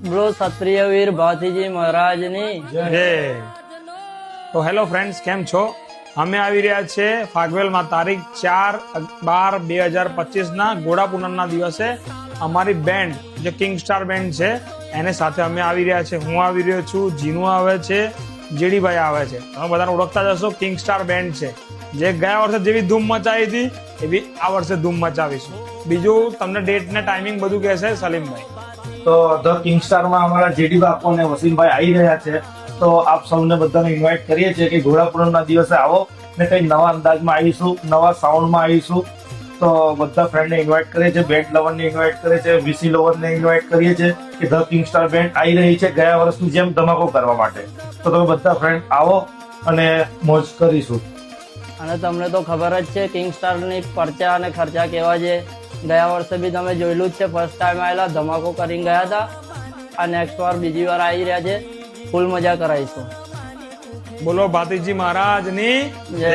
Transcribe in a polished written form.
બોલો ક્ષત્રિય વીર ભાતીજી મહારાજની જય. તો હેલો ફ્રેન્ડ્સ, કેમ છો? અમે આવી રહ્યા છે ફાગવેલમાં તારીખ 4/12/2025 ના ઘોડા પૂનમના દિવસે અમારી બેન્ડ જે કિંગ સ્ટાર બેન્ડ છે એને સાથે અમે આવી રહ્યા છે. હું આવી રહ્યો છું, જીનુ આવે છે, જેડીભાઈ આવે છે. તમે બધાને ઓળખતા જ હશો. કિંગ સ્ટાર બેન્ડ છે જે ગયા વર્ષે જેવી ધૂમ મચાવી હતી એવી આ વર્ષે ધૂમ મચાવીશું. બીજું તમને ડેટ ને ટાઈમિંગ બધું કહેશે સલીમભાઈ. તો ધ કિંગ સ્ટારમાં અમારા જેડી બાપુ અને વસીમભાઈ આવી રહ્યા છે. તો આપ સૌને બધાને ઇન્વાઇટ કરીએ છીએ કે ઘોડા પૂનમના દિવસે આવો ને કઈ નવા અંદાજમાં આવીશું, નવા સાઉન્ડમાં આવીશું. તો બધા ફ્રેન્ડને ઇન્વાઇટ કરીએ છીએ, બેન્ડ લવરને ઇન્વાઇટ કરીએ છીએ, વીસી લવરને ઇન્વાઇટ કરીએ છીએ કે ધ કિંગ સ્ટાર બેન્ડ આવી રહી છે ગયા વર્ષની જેમ ધમાકો કરવા માટે. તો તમે બધા ફ્રેન્ડ આવો અને મોજ કરીશું. અને તમને તો ખબર જ છે કિંગ સ્ટારની પરચા અને ખર્ચા કેવા છે. ગયા વર્ષે બી તમે જોયેલું જ છે. ફર્સ્ટ ટાઈમ આવેલા ધમાકો કરીને ગયા હતા. આ નેક્સ્ટ વાર બીજી વાર આવી રહ્યા છે. ફૂલ મજા કરાવીશું. બોલો ભાતીજી મહારાજની જય.